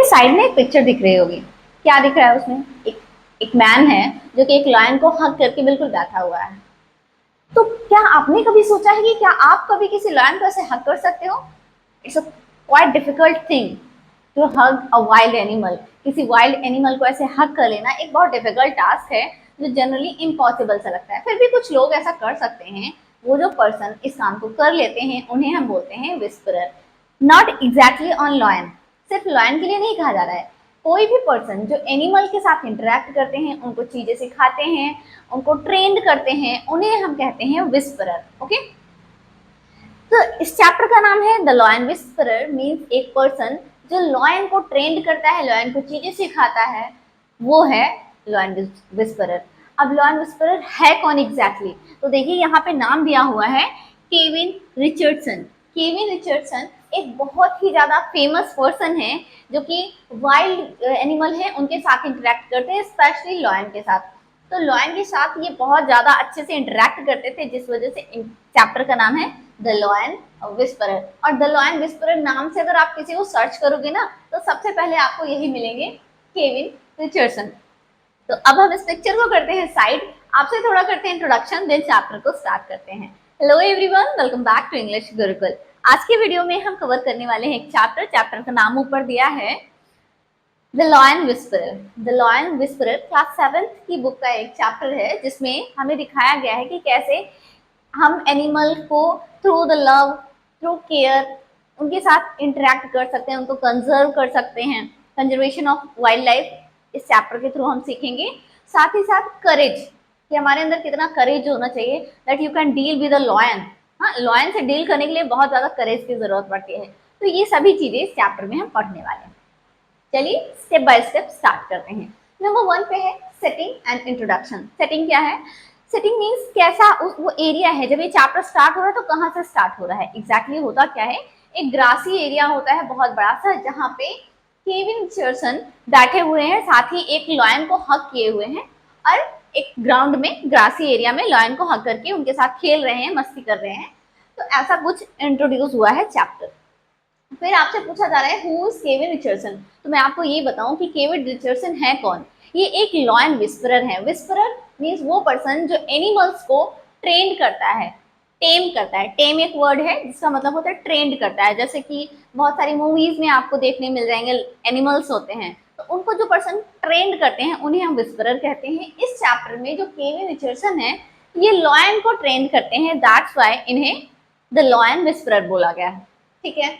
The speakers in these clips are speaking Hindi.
साइड में एक पिक्चर दिख रही होगी। क्या दिख रहा है उसमें? एक मैन है जो कि एक लायन को हग करके बिल्कुल बैठा हुआ है। तो क्या आपने कभी सोचा है कि क्या आप कभी किसी लायन को ऐसे हग कर सकते हो? It's a quite difficult thing to hug a wild animal. किसी वाइल्ड एनिमल को ऐसे हग कर लेना एक बहुत डिफिकल्ट टास्क है जो जनरली इम्पॉसिबल सा लगता है। फिर भी कुछ लोग ऐसा कर सकते हैं। वो जो पर्सन इस काम को कर लेते हैं उन्हें हम बोलते हैं whisperer. Not exactly on lion, सिर्फ लॉयन के लिए नहीं कहा जा रहा है। कोई भी पर्सन जो एनिमल के साथ इंटरेक्ट करते हैं, उनको चीजें सिखाते हैं, उनको ट्रेंड करते हैं, उन्हें हम कहते हैं विस्परर। ओके, तो इस चैप्टर का नाम है द लॉयन विस्परर। मीन्स एक पर्सन जो लॉयन को ट्रेंड करता है, लॉयन को चीजें सिखाता है, वो है लॉयन विस्परर। अब लॉयन विस्परर है कौन एग्जैक्टली? तो देखिए यहाँ पे नाम दिया हुआ है केविन रिचर्डसन। केविन रिचर्डसन एक बहुत ही ज्यादा फेमस पर्सन है जो कि वाइल्ड एनिमल है उनके साथ इंटरेक्ट करते हैं, स्पेशली लॉयन के साथ। तो लॉयन के साथ ये बहुत ज्यादा अच्छे से इंटरेक्ट करते थे, जिस वजह से चैप्टर का नाम है द लॉयन विस्परर। और द लॉयन विस्परर नाम से अगर आप किसी को सर्च करोगे ना तो सबसे पहले आपको यही मिलेंगे, केविन रिचर्डसन। तो अब हम इस पिक्चर को करते हैं साइड, आपसे थोड़ा करते हैं इंट्रोडक्शन, देन चैप्टर को स्टार्ट करते हैं। Hello everyone, welcome back to English Gurukul. आज के वीडियो में हम कवर करने वाले हैं एक चैप्टर का नाम ऊपर दिया है the lion whisperer. The lion whisperer class 7th की बुक का एक चैप्टर है जिसमें हमें दिखाया गया है कि कैसे हम एनिमल को through the love, through care उनके साथ इंटरेक्ट कर सकते हैं, उनको कंजर्व कर सकते हैं। कंजर्वेशन ऑफ वाइल्ड लाइफ इस चैप्टर के थ्रू हम सीखेंगे। साथ ही साथ करेज, कि हमारे अंदर कितना करेज होना चाहिए that you can deal with a lion. हाँ, लॉयन से डील करने के लिए बहुत ज्यादा करेज की जरूरत पड़ती है। तो ये सभी चीजें इस चैप्टर में हम पढ़ने वाले हैं। चलिए स्टेप बाय स्टेप स्टार्ट करते हैं। नंबर 1 पे है सेटिंग एंड इंट्रोडक्शन। सेटिंग क्या है? सेटिंग मीन्स कैसा वो एरिया है, जब ये चैप्टर स्टार्ट हो रहा है तो कहाँ से स्टार्ट हो रहा है। एग्जैक्टली होता क्या है, एक ग्रासी एरिया होता है बहुत बड़ा सा, जहाँ पे केविन रिचर्डसन बैठे हुए हैं, साथ ही एक लॉयन को हक किए हुए हैं, और एक ग्राउंड में ग्रासी एरिया में लॉयन को हक करके उनके साथ खेल रहे हैं, मस्ती कर रहे हैं। तो ऐसा कुछ इंट्रोड्यूस हुआ है चैप्टर। फिर आपसे पूछा जा रहा है हु इज केविन रिचर्डसन। तो मैं आपको ये बताऊं कि केविन रिचर्डसन है कौन। ये एक लॉयन विस्परर है। विस्परर मीन्स वो पर्सन जो एनिमल्स को ट्रेंड करता है, टेम करता है। टेम एक वर्ड है जिसका मतलब होता है ट्रेंड करता है। जैसे कि बहुत सारी मूवीज में आपको देखने मिल जाएंगे, एनिमल्स होते हैं, तो उनको जो पर्सन ट्रेंड करते हैं उन्हें हम विस्परर कहते हैं। इस चैप्टर में जो केविन रिचर्डसन है ये लॉयन को ट्रेंड करते हैं, दैट्स व्हाई इन्हें द लॉयन विस्परर बोला गया है। ठीक है,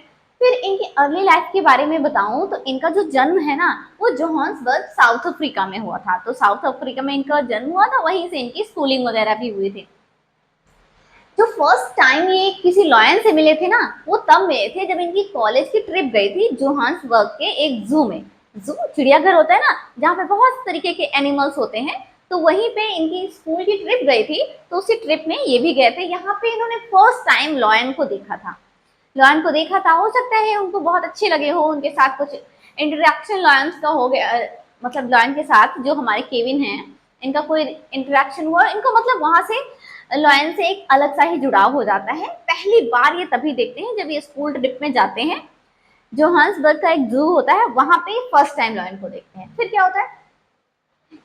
फिर इनकी अर्ली लाइफ के बारे में बताऊं तो इनका जो जन्म है ना वो जोहान्सबर्ग साउथ अफ्रीका में हुआ था। तो साउथ अफ्रीका में इनका जन्म हुआ था, वहीं से इनकी स्कूलिंग वगैरह भी हुई थी। जो फर्स्ट टाइम ये किसी लॉयन से मिले थे ना वो तब मिले थे जब इनकी कॉलेज की ट्रिप गई थी जोहान्सबर्ग के एक जू में। जू चिड़ियाघर होता है ना जहाँ पे बहुत तरीके के एनिमल्स होते हैं, तो वहीं पे इनकी स्कूल की ट्रिप गई थी, तो उसी ट्रिप में ये भी गए थे। यहाँ पे इन्होंने फर्स्ट टाइम लॉयन को देखा था। लॉयन को देखा था, हो सकता है उनको बहुत अच्छे लगे हो, उनके साथ कुछ इंटरेक्शन लॉयंस का हो गया, मतलब लॉयन के साथ जो हमारे केविन हैं इनका कोई इंटरेक्शन हुआ, इनको मतलब वहां से लॉयन से एक अलग सा ही जुड़ाव हो जाता है। पहली बार ये तभी देखते हैं जब ये स्कूल ट्रिप में जाते हैं, जोहान्सबर्ग का एक जू होता है वहां पे फर्स्ट टाइम लॉयन को देखते हैं। फिर क्या होता है,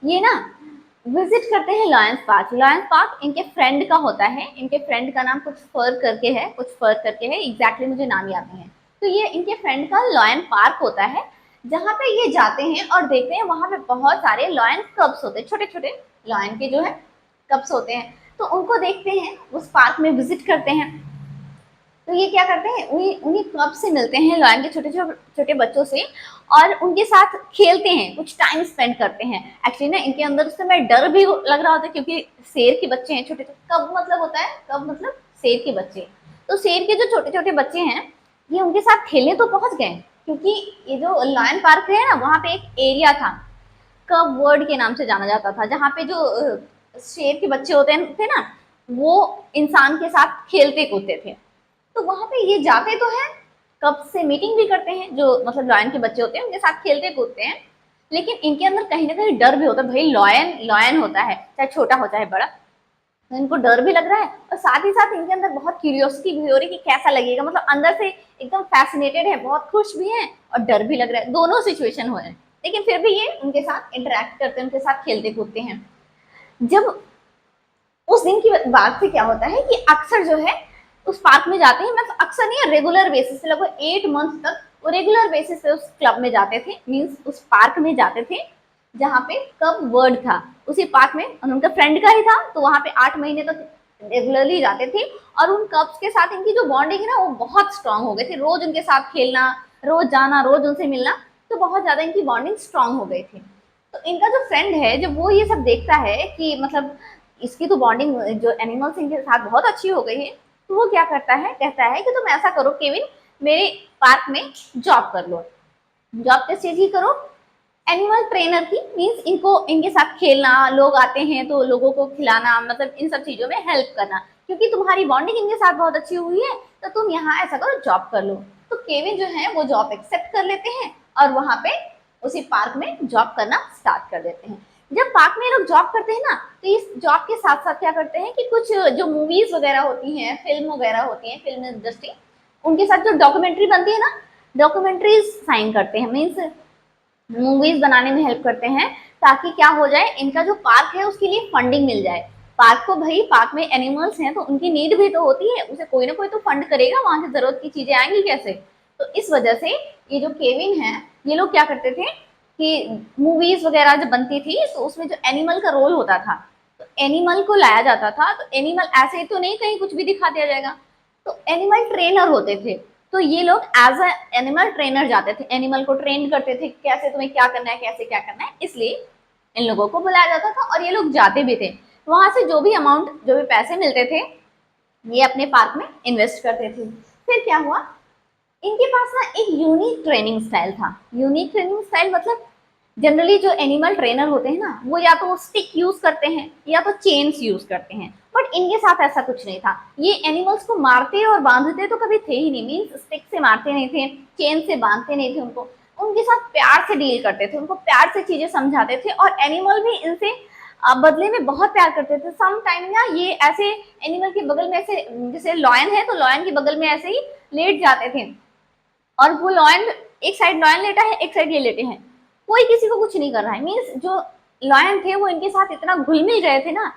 ये ना विजिट करते हैं लॉयंस पार्क। लॉयंस पार्क इनके फ्रेंड का होता है, इनके फ्रेंड का नाम कुछ फर करके है, कुछ फर करके है, एग्जैक्टली मुझे नाम याद नहीं है। तो ये इनके फ्रेंड का लॉयन पार्क होता है जहाँ पे ये जाते हैं और देखते हैं वहां पे बहुत सारे लॉयन कब्स होते हैं, छोटे छोटे लॉयन के जो है कब्स होते हैं। तो उनको देखते हैं, उस पार्क में विजिट करते हैं। तो ये क्या करते हैं, उन्हीं उन्हीं कब से मिलते हैं लॉयन के छोटे छोटे बच्चों से, और उनके साथ खेलते हैं, कुछ टाइम स्पेंड करते हैं। एक्चुअली ना इनके अंदर उस समय डर भी लग रहा होता है क्योंकि शेर के बच्चे हैं छोटे। कब मतलब होता है, कब मतलब शेर के बच्चे। तो शेर के जो छोटे छोटे बच्चे हैं ये उनके साथ खेलने तो पहुंच गए, क्योंकि ये जो लॉयन पार्क है ना वहाँ पे एक एरिया था, कब वर्ड के नाम से जाना जाता था, जहाँ पे जो शेर के बच्चे होते थे ना वो इंसान के साथ खेलते कूदते थे। तो वहां पे ये जाते तो हैं, कब से मीटिंग भी करते हैं, जो मतलब लॉयन के बच्चे होते हैं उनके साथ खेलते कूदते हैं, लेकिन इनके अंदर कहीं ना कहीं डर भी होता है। भाई लॉयन लॉयन होता है, चाहे छोटा हो चाहे बड़ा, तो इनको डर भी लग रहा है और साथ ही साथ इनके अंदर बहुत क्यूरियोसिटी भी हो रही है कि कैसा लगेगा, मतलब अंदर से एकदम फैसिनेटेड है, बहुत खुश भी है और डर भी लग रहा है, दोनों सिचुएशन हो रहे हैं। लेकिन फिर भी ये उनके साथ इंटरेक्ट करते हैं, उनके साथ खेलते कूदते हैं। जब उस दिन की बात से क्या होता है कि अक्सर जो है उस पार्क में जाते हैं, मतलब अक्सर नहीं, रेगुलर बेसिस पे, लगभग 8 मंथ तक वो रेगुलर बेसिस पे उस क्लब में जाते थे, मीन्स उस पार्क में जाते थे जहाँ पे कब वर्ड था, उसी पार्क में उनका फ्रेंड का ही था, तो वहां पे 8 महीने तक रेगुलरली जाते थे। और उन कब्स के साथ इनकी जो बॉन्डिंग है ना वो बहुत स्ट्रांग हो गई थी, रोज उनके साथ खेलना, रोज जाना, रोज उनसे मिलना, तो बहुत ज्यादा इनकी बॉन्डिंग स्ट्रांग हो गई थी। तो इनका जो फ्रेंड है, जब वो ये सब देखता है कि मतलब इसकी तो बॉन्डिंग जो एनिमल्स इनके साथ बहुत अच्छी हो गई है, तो वो क्या करता है, कहता है कि तुम ऐसा करो केविन, मेरे पार्क में जॉब कर लो। जॉब किस चीज की करो, एनिमल ट्रेनर की, मीन्स इनको इनके साथ खेलना, लोग आते हैं तो लोगों को खिलाना, मतलब इन सब चीजों में हेल्प करना, क्योंकि तुम्हारी बॉन्डिंग इनके साथ बहुत अच्छी हुई है, तो तुम यहाँ ऐसा करो, जॉब कर लो। तो केविन जो है वो जॉब एक्सेप्ट कर लेते हैं और वहां पे उसी पार्क में जॉब करना स्टार्ट कर देते हैं। जब पार्क में लोग जॉब करते हैं ना, तो इस जॉब के साथ साथ क्या करते हैं कि कुछ जो मूवीज वगैरह होती हैं, फिल्म वगैरह होती हैं, फिल्म इंडस्ट्री, उनके साथ जो डॉक्यूमेंट्री बनती है ना, डॉक्यूमेंट्रीज साइन करते हैं, मीन्स मूवीज बनाने में हेल्प करते हैं, ताकि क्या हो जाए, इनका जो पार्क है उसके लिए फंडिंग मिल जाए। पार्क को, भाई पार्क में एनिमल्स हैं तो उनकी नीड भी तो होती है, उसे कोई ना कोई तो फंड करेगा, वहां से जरूरत की चीजें आएंगी कैसे। तो इस वजह से ये जो केविन है, ये लोग क्या करते थे कि मूवीज वगैरह जब बनती थी तो उसमें जो एनिमल का रोल होता था, तो एनिमल को लाया जाता था, तो एनिमल ऐसे ही तो नहीं कहीं कुछ भी दिखा दिया जाएगा, तो एनिमल ट्रेनर होते थे। तो ये लोग एज अ एनिमल ट्रेनर जाते थे, एनिमल को ट्रेन करते थे, कैसे तुम्हें क्या करना है, कैसे क्या करना है, इसलिए इन लोगों को बुलाया जाता था और ये लोग जाते भी थे। वहां से जो भी अमाउंट, जो भी पैसे मिलते थे, ये अपने पार्क में इन्वेस्ट करते थे। फिर क्या हुआ, इनके पास ना एक यूनिक ट्रेनिंग स्टाइल था। यूनिक ट्रेनिंग स्टाइल मतलब जनरली जो एनिमल ट्रेनर होते हैं ना, वो या तो स्टिक यूज करते हैं या तो चेन्स यूज करते हैं, बट इनके साथ ऐसा कुछ नहीं था। ये एनिमल्स को मारते और बांधते तो कभी थे ही नहीं, मीन्स स्टिक से मारते नहीं थे, चेन से बांधते नहीं थे उनको, उनके साथ प्यार से डील करते थे, उनको प्यार से चीजें समझाते थे, और एनिमल भी इनसे बदले में बहुत प्यार करते थे। सम टाइम ना ये ऐसे एनिमल के बगल में ऐसे, जैसे लॉयन है तो लॉयन के बगल में ऐसे ही लेट जाते थे, और वो लॉयन, एक साइड लॉयन लेटा है, एक साइड ये लेटे हैं, कोई किसी को कुछ नहीं कर रहा है, मीन्स जो लॉयन थे वो इनके साथ इतना घुल मिल गए थे ना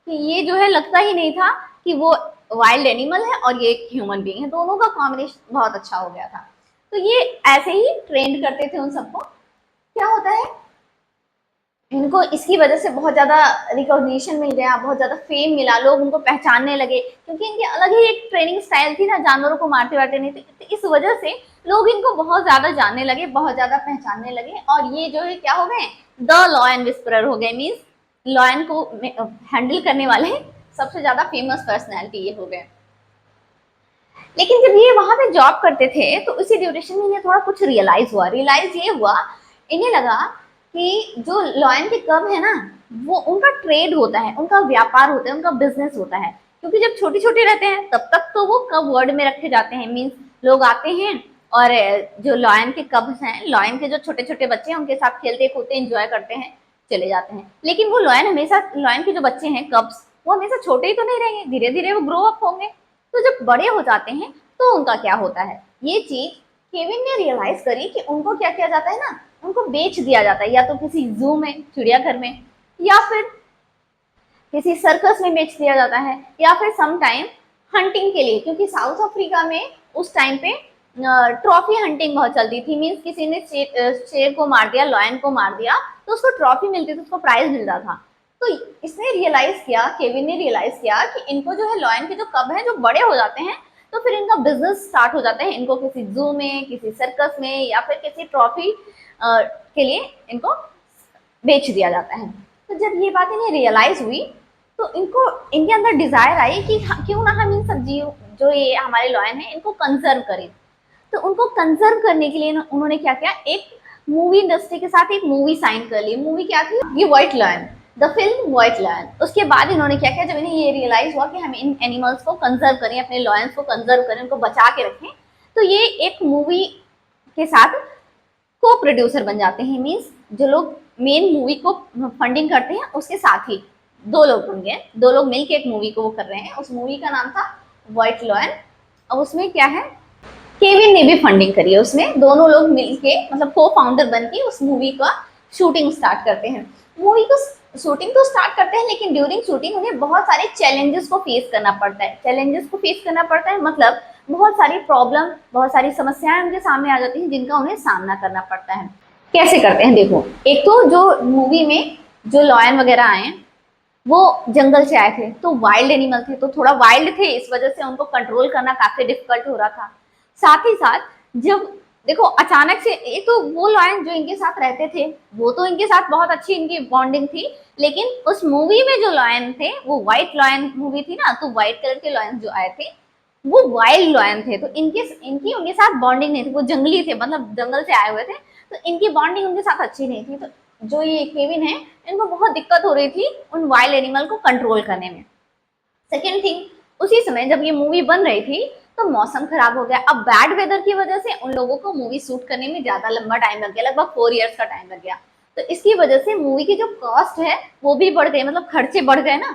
कि ये जो है लगता ही नहीं था कि वो वाइल्ड एनिमल है और ये एक ह्यूमन बीइंग है, दोनों का कॉम्बिनेशन बहुत अच्छा हो गया था। तो ये ऐसे ही ट्रेंड करते थे उन सबको। क्या होता है, इनको इसकी वजह से बहुत ज्यादा रिकॉग्निशन मिल गया, बहुत ज्यादा फेम मिला, लोग उनको पहचानने लगे, क्योंकि इनकी अलग ही एक ट्रेनिंग स्टाइल थी ना, जानवरों को मारते वारते नहीं थे, तो इस वजह से लोग इनको बहुत ज्यादा जानने लगे, बहुत ज्यादा पहचानने लगे, और ये जो है क्या हो गए, द लॉयन विस्परर हो गए, मीन्स लॉयन को हैंडल करने वाले सबसे ज्यादा फेमस पर्सनैलिटी ये हो गए। लेकिन जब ये वहां पे जॉब करते थे तो उसी ड्यूरेशन में इन्हें थोड़ा कुछ रियलाइज ये हुआ, इन्हें लगा कि जो लॉयन के कब है ना, वो उनका ट्रेड होता है, उनका व्यापार होता है, उनका बिजनेस होता है, क्योंकि जब छोटे छोटे रहते हैं तब तक तो वो कब वर्ड में रखे जाते हैं, मीन्स लोग आते हैं और जो लॉयन के कब्स हैं, लॉयन के जो छोटे छोटे बच्चे हैं उनके साथ खेलते कूदते एंजॉय करते हैं, चले जाते हैं। लेकिन वो लॉयन हमेशा, लॉयन के जो बच्चे हैं कब्स, वो हमेशा छोटे ही तो नहीं रहेंगे, धीरे धीरे वो ग्रो अप होंगे, तो जब बड़े हो जाते हैं तो उनका क्या होता है, ये चीज केविन ने रियलाइज करी कि उनको क्या किया जाता है ना, उनको बेच दिया जाता है, या तो किसी जू में, चिड़ियाघर में, या फिर किसी सर्कस में बेच दिया जाता है, या फिर सम टाइम हंटिंग के लिए, क्योंकि साउथ अफ्रीका में उस टाइम पे ट्रॉफी हंटिंग बहुत चलती थी, मीन्स किसी ने शेर को मार दिया, लॉयन को मार दिया, तो उसको ट्रॉफी मिलती थी, उसको प्राइज मिलता था। तो इसने रियलाइज किया, केविन ने रियलाइज किया कि इनको जो है लॉयन के जो कब है जो बड़े हो जाते हैं, तो फिर इनका बिजनेस स्टार्ट हो जाता है, इनको किसी जू में, किसी सर्कस में, या फिर किसी ट्रॉफी के लिए इनको बेच दिया जाता है। तो जब ये बात इन्हें रियलाइज हुई, तो इनको, इनके अंदर डिजायर आई कि क्यों ना हम इन सब्जी, जो ये हमारे लॉयन है, इनको कंजर्व करें। तो उनको कंजर्व करने के लिए उन्होंने क्या किया, एक मूवी इंडस्ट्री के साथ एक मूवी साइन कर ली। मूवी क्या थी, ये white lion, the film white lion. उसके बाद इन्होंने क्या किया, जब इन्हें ये रियलाइज हुआ कि हम इन एनिमल्स को कंजर्व करें, अपने लॉयंस को कंजर्व करें, उनको बचा के रखें, तो ये एक मूवी के साथ को प्रोड्यूसर बन जाते हैं, मीन्स जो लोग मेन मूवी को फंडिंग करते हैं उसके साथ ही दो लोग बन गए, दो लोग मिलके एक मूवी को वो कर रहे हैं। उस मूवी का नाम था व्हाइट लॉयन। अब उसमें क्या है, केविन ने भी फंडिंग करी है, उसमें दोनों लोग मिलके मतलब को फाउंडर बन के उस मूवी का शूटिंग स्टार्ट करते हैं। मूवी को शूटिंग तो स्टार्ट करते हैं, लेकिन ड्यूरिंग शूटिंग उन्हें बहुत सारे चैलेंजेस को फेस करना पड़ता है। चैलेंजेस को फेस करना पड़ता है मतलब बहुत सारी प्रॉब्लम, बहुत सारी समस्याएं उनके सामने आ जाती हैं जिनका उन्हें सामना करना पड़ता है। कैसे करते हैं देखो, एक तो जो मूवी में जो लॉयन वगैरह आए वो जंगल से आए थे, तो वाइल्ड एनिमल थे, तो थोड़ा वाइल्ड थे, इस वजह से उनको कंट्रोल करना काफी डिफिकल्ट हो रहा था। साथ ही साथ जब देखो अचानक से एक तो वो लॉयन जो इनके साथ रहते थे वो तो इनके साथ बहुत अच्छी इनकी बॉन्डिंग थी, लेकिन उस मूवी में जो लॉयन थे वो व्हाइट लॉयन मूवी थी ना, तो व्हाइट कलर के लॉयन जो आए थे वो वाइल्ड लॉयन थे, तो इनके इनकी उनके साथ बॉन्डिंग नहीं थी, वो जंगली थे, मतलब जंगल से आए हुए थे, तो इनकी बॉन्डिंग उनके साथ अच्छी नहीं थी। तो जो ये केविन है इनको बहुत दिक्कत हो रही थी उन वाइल्ड एनिमल को कंट्रोल करने में। सेकेंड थिंग, उसी समय जब ये मूवी बन रही थी तो मौसम खराब हो गया। अब बैड वेदर की वजह से उन लोगों को मूवी शूट करने में ज्यादा लंबा टाइम लग गया, लगभग 4 इयर्स का टाइम लग गया। तो इसकी वजह से मूवी की जो कॉस्ट है वो भी बढ़ गई, मतलब खर्चे बढ़ गए ना,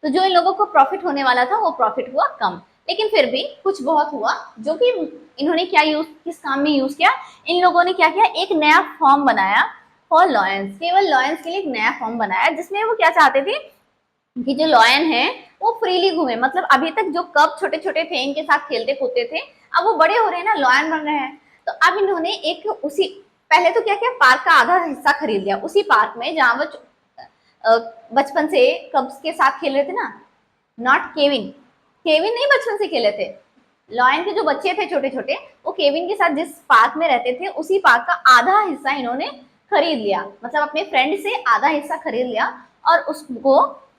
तो जो इन लोगों को प्रॉफिट होने वाला था वो प्रॉफिट हुआ कम। लेकिन फिर भी कुछ बहुत हुआ, जो कि इन्होंने क्या यूज किस काम में यूज किया, इन लोगों ने क्या किया, एक नया फॉर्म बनाया फॉर लॉयंस, केवल लॉयंस के लिए एक नया फॉर्म बनाया, जिसमें वो क्या चाहते थे कि जो लॉयन है वो फ्रीली घूमे। मतलब अभी तक जो कब छोटे छोटे थे इनके साथ खेलते कूदते थे, अब वो बड़े हो रहे हैं ना, लॉयन बन रहे हैं, तो अब इन्होंने एक उसी पहले तो क्या किया, पार्क का आधा हिस्सा खरीद लिया, उसी पार्क में जहां वो बचपन से कब्स के साथ खेल रहे थे ना, नॉट केविन, केविन नहीं बचपन से खेले थे, लॉयन के जो बच्चे थे छोटे छोटे वो केविन के साथ जिस पार्क में रहते थे उसी पार्क का आधा हिस्सा इन्होंने खरीद लिया, मतलब अपने फ्रेंड से आधा हिस्सा खरीद लिया और उसको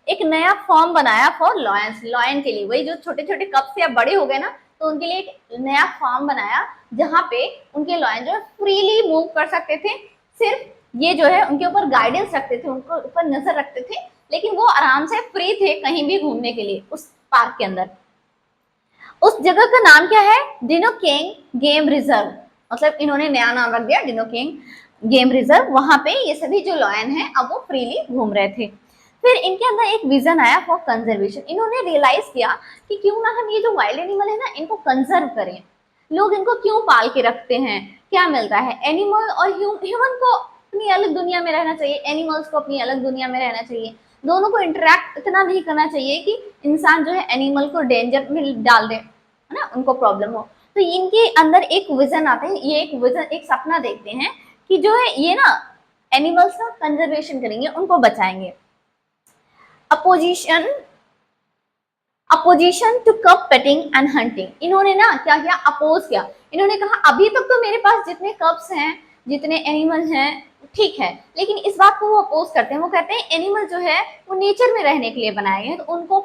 एक नया फॉर्म बनाया फॉर लॉयंस, लॉयन के लिए, वही जो छोटे छोटे कप से अब बड़े हो गए ना, तो उनके लिए एक नया फॉर्म बनाया जहां पे उनके लॉयन जो है फ्रीली मूव कर सकते थे। सिर्फ ये जो है उनके ऊपर गाइडेंस रखते थे, उनको ऊपर नजर रखते थे, लेकिन वो आराम से फ्री थे कहीं भी घूमने के लिए उस पार्क के अंदर। उस जगह का नाम क्या है, डिनो किंग गेम रिजर्व, मतलब इन्होंने नया नाम रख दिया डिनो किंग गेम रिजर्व। वहां पे ये सभी जो लॉयन है अब वो फ्रीली घूम रहे थे। फिर इनके अंदर एक विजन आया फॉर कंजर्वेशन, इन्होंने रियलाइज किया कि क्यों ना हम ये जो वाइल्ड एनिमल है ना इनको कंजर्व करें। लोग इनको क्यों पाल के रखते हैं, क्या मिलता है, एनिमल और ह्यूमन को अपनी अलग दुनिया में रहना चाहिए, एनिमल्स को अपनी अलग दुनिया में रहना चाहिए, दोनों को इंटरेक्ट इतना नहीं करना चाहिए कि इंसान जो है एनिमल को डेंजर में डाल दे, है ना, उनको प्रॉब्लम हो। तो इनके अंदर एक विजन आता है, ये एक विजन एक सपना देखते हैं कि जो है ये ना एनिमल्स का कंजर्वेशन करेंगे, उनको बचाएंगे। Opposition opposition to cub petting and hunting, इन्होंने ना क्या किया, अपोज किया, इन्होंने कहा अभी तक तो मेरे पास जितने कप्स हैं जितने एनिमल हैं ठीक है, लेकिन इस बात को वो अपोज करते हैं, वो कहते हैं एनिमल जो है वो नेचर में रहने के लिए बनाए गए हैं, तो उनको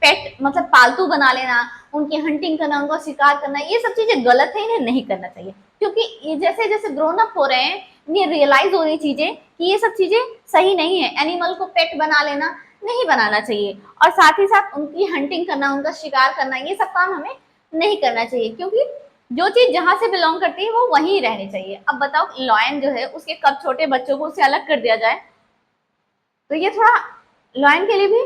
पेट मतलब पालतू बना लेना, उनकी हंटिंग करना, उनका शिकार करना, ये सब चीजें गलत है, इन्हें नहीं करना चाहिए, क्योंकि ये जैसे जैसे ग्रोन अप हो रहे हैं ये रियलाइज हो रही चीजें कि ये सब चीजें सही नहीं है, एनिमल को पेट बना लेना नहीं बनाना चाहिए, और साथ ही साथ उनकी हंटिंग करना, उनका शिकार करना, ये सब काम हमें नहीं करना चाहिए, क्योंकि जो चीज जहां से बिलोंग करती है वो वहीं रहनी चाहिए। अब बताओ लॉयन जो है उसके कब छोटे बच्चों को उससे अलग कर दिया जाए, तो ये थोड़ा लॉयन के लिए भी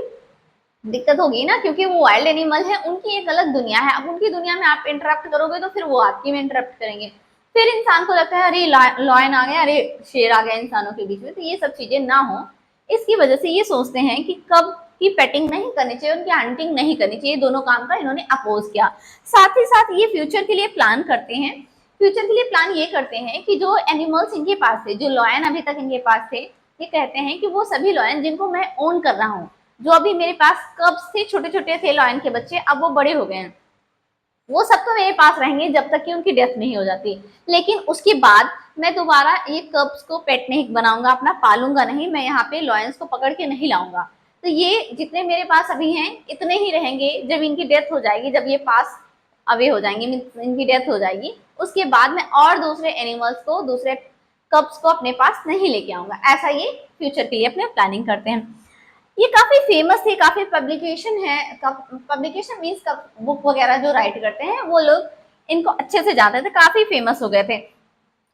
दिक्कत होगी ना, क्योंकि वो वाइल्ड एनिमल है, उनकी एक अलग दुनिया है, अब उनकी दुनिया में आप इंटरप्ट करोगे तो फिर वो आपकी में इंटरप्ट करेंगे, फिर इंसान को लगता है अरे लॉयन आ गया, अरे शेर आ गया इंसानों के बीच में, तो ये सब चीजें ना हो, इसकी वजह से ये सोचते हैं कि कब की पेटिंग नहीं करनी चाहिए, उनकी हंटिंग नहीं करनी चाहिए, दोनों काम का इन्होंने अपोज किया। साथ ही साथ ये फ्यूचर के लिए प्लान करते हैं, फ्यूचर के लिए प्लान ये करते हैं कि जो एनिमल्स इनके पास थे, जो लॉयन अभी तक इनके पास थे, ये कहते हैं कि वो सभी लॉयन जिनको मैं ओन कर रहा हूँ, जो अभी मेरे पास कब से छोटे छोटे थे लॉयन के बच्चे, अब वो बड़े हो गए हैं, वो सब तो मेरे पास रहेंगे जब तक कि उनकी डेथ नहीं हो जाती, लेकिन उसके बाद मैं दोबारा ये कब्स को पेट नहीं बनाऊंगा, अपना पालूंगा नहीं, मैं यहाँ पे लॉयंस को पकड़ के नहीं लाऊंगा, तो ये जितने मेरे पास अभी हैं इतने ही रहेंगे, जब इनकी डेथ हो जाएगी, जब ये पास अवे हो जाएंगे, इनकी डेथ हो जाएगी, उसके बाद मैं और दूसरे एनिमल्स को, दूसरे कब्स को अपने पास नहीं लेके आऊंगा, ऐसा ये फ्यूचर के लिए अपने प्लानिंग करते हैं। ये काफी फेमस थी, काफी पब्लिकेशन है, पब्लिकेशन मीन्स बुक वगैरह जो राइट करते हैं वो लोग इनको अच्छे से जानते थे, काफी फेमस हो गए थे।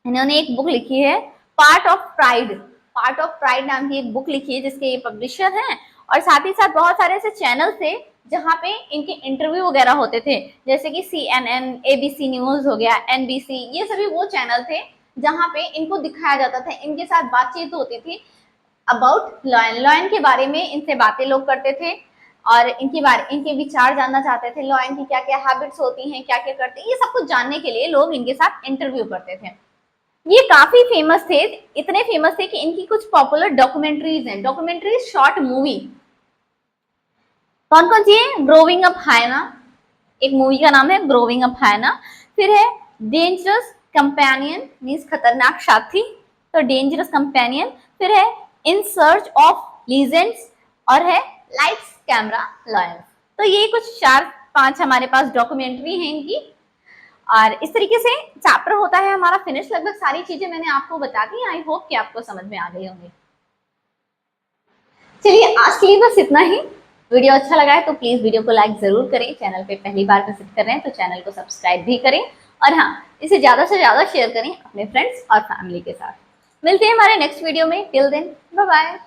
इन्होंने एक बुक लिखी है part of pride, part of pride नाम की एक बुक लिखी है जिसके ये पब्लिशर हैं, और साथ ही साथ बहुत सारे ऐसे चैनल थे जहाँ पे इनके इंटरव्यू वगैरह होते थे, जैसे कि CNN, ABC न्यूज हो गया, NBC, ये सभी वो चैनल थे जहाँ पे इनको दिखाया जाता था, इनके साथ बातचीत होती थी अबाउट लॉयन, लॉयन के बारे में इनसे बातें लोग करते थे और इनके विचार जानना चाहते थे, लॉयन की क्या क्या हैबिट्स होती हैं, क्या क्या करते हैं, ये सब कुछ जानने के लिए लोग इनके साथ इंटरव्यू करते थे। ये काफी फेमस थे, इतने फेमस थे कि इनकी कुछ पॉपुलर डॉक्यूमेंट्रीज हैं, डॉक्यूमेंट्रीज शॉर्ट मूवी। कौन कौन सी है? ग्रोविंग अप हाइना, एक मूवी का नाम है ग्रोविंग अप हाइना। फिर है डेंजरस कंपेनियन, मीन्स खतरनाक साथी, तो डेंजरस कंपेनियन। फिर है इन सर्च ऑफ लीजेंड्स, और है लाइट्स कैमरा लॉयंस। तो ये कुछ 4-5 हमारे पास डॉक्यूमेंट्री हैं इनकी। और इस तरीके से चैप्टर होता है हमारा फिनिश। लगभग सारी चीजें मैंने आपको बता दी। आई होप कि आपको समझ में आ गई होंगी। चलिए आज के लिए बस इतना ही। वीडियो अच्छा लगा है तो प्लीज वीडियो को लाइक जरूर करें। चैनल पे पहली बार विजिट कर रहे हैं तो चैनल को सब्सक्राइब भी करें, और हाँ, इसे ज्यादा से ज्यादा शेयर करें अपने फ्रेंड्स और फैमिली के साथ। मिलते हैं हमारे नेक्स्ट वीडियो में। Till then bye bye.